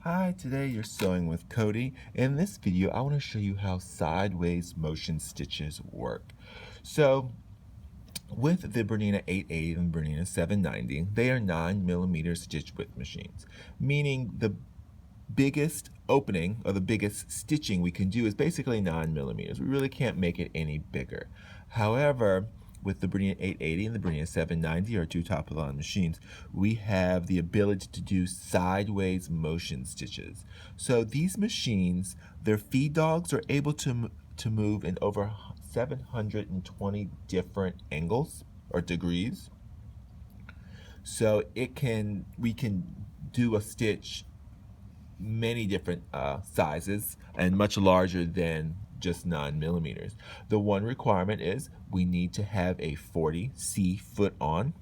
Hi, today you're sewing with Cody. In this video, I want to show you how sideways motion stitches work. So, with the Bernina 880 and Bernina 790, they are 9mm stitch width machines, meaning the biggest opening or the biggest stitching we can do is basically 9mm. We really can't make it any bigger. However, with the Bernina 880 and the Bernina 790, our two top-of-the-line machines, we have the ability to do sideways motion stitches. So these machines, their feed dogs are able to move in over 720 different angles or degrees. So we can do a stitch many different sizes and much larger than just 9mm. The one requirement is we need to have a 40C foot on,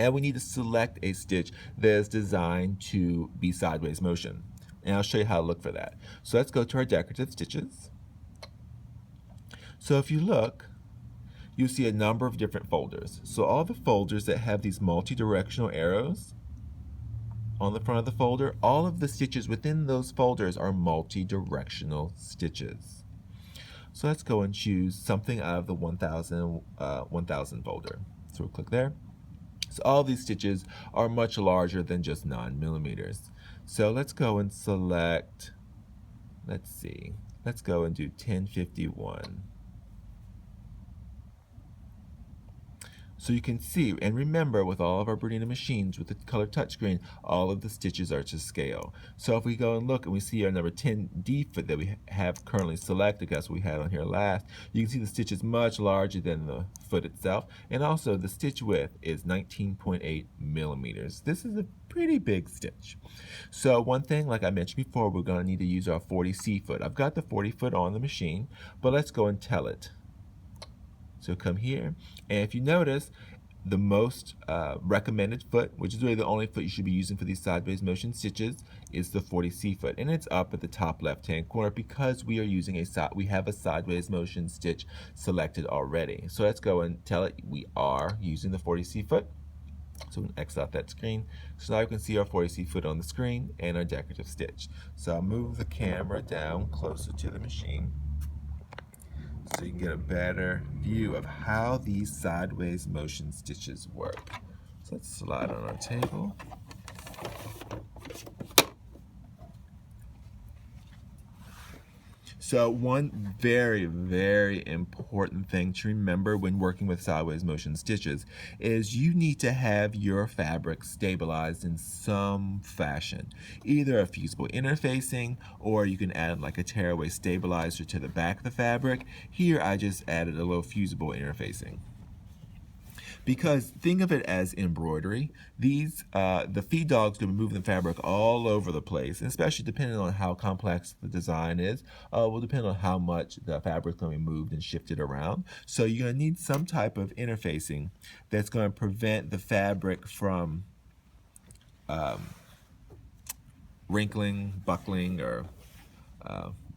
and we need to select a stitch that is designed to be sideways motion. And I'll show you how to look for that. So let's go to our decorative stitches. So if you look, you'll see a number of different folders. So all the folders that have these multi-directional arrows on the front of the folder, all of the stitches within those folders are multi-directional stitches. So let's go and choose something out of the 1000 folder. So we'll click there. So all these stitches are much larger than just 9mm. So let's go and select, let's go and do 1051. So you can see, and remember, with all of our Bernina machines with the color touchscreen, all of the stitches are to scale. So if we go and look and we see our number 10D foot that we have currently selected, that's what we had on here last, you can see the stitch is much larger than the foot itself, and also the stitch width is 19.8mm. This is a pretty big stitch. So one thing, like I mentioned before, we're going to need to use our 40C foot. I've got the 40 foot on the machine, but let's go and tell it. So come here, and if you notice, the most recommended foot, which is really the only foot you should be using for these sideways motion stitches, is the 40C foot, and it's up at the top left-hand corner because we are using we have a sideways motion stitch selected already. So let's go and tell it we are using the 40C foot. So we can X out that screen. So now you can see our 40C foot on the screen and our decorative stitch. So I'll move the camera down closer to the machine, so you can get a better view of how these sideways motion stitches work. So let's slide on our table. So one very, very important thing to remember when working with sideways motion stitches is you need to have your fabric stabilized in some fashion. Either a fusible interfacing, or you can add like a tearaway stabilizer to the back of the fabric. Here I just added a little fusible interfacing. Because think of it as embroidery. These, the feed dogs can be moving the fabric all over the place, and especially depending on how complex the design is, will depend on how much the fabric is going to be moved and shifted around. So you're going to need some type of interfacing that's going to prevent the fabric from wrinkling, buckling, or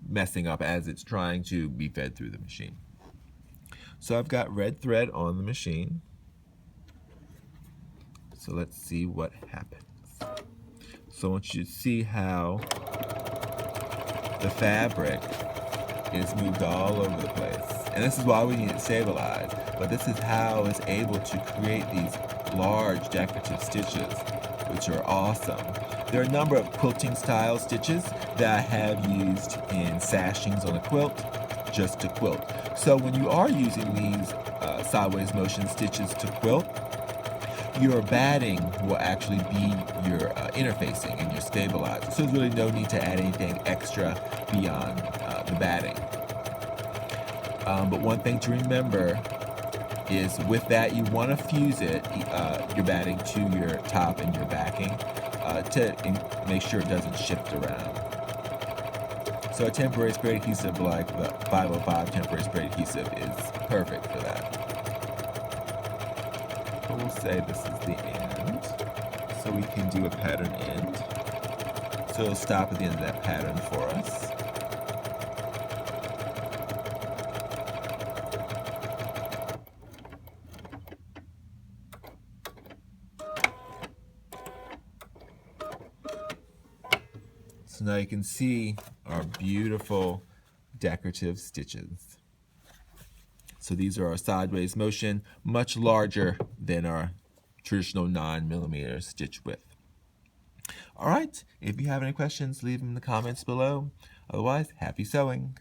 messing up as it's trying to be fed through the machine. So I've got red thread on the machine. So let's see what happens. So I want you to see how the fabric is moved all over the place. And this is why we need it stabilized. But this is how it's able to create these large decorative stitches, which are awesome. There are a number of quilting style stitches that I have used in sashings on a quilt, just to quilt. So when you are using these sideways motion stitches to quilt, your batting will actually be your interfacing and your stabilizer. So there's really no need to add anything extra beyond the batting. But one thing to remember is with that, you want to fuse it, your batting to your top and your backing to make sure it doesn't shift around. So a temporary spray adhesive like the 505 temporary spray adhesive is perfect for that. We'll say this is the end, so we can do a pattern end. So it'll stop at the end of that pattern for us. So now you can see our beautiful decorative stitches. So these are our sideways motion, much larger than our traditional 9mm stitch width. All right, if you have any questions, leave them in the comments below. Otherwise, happy sewing.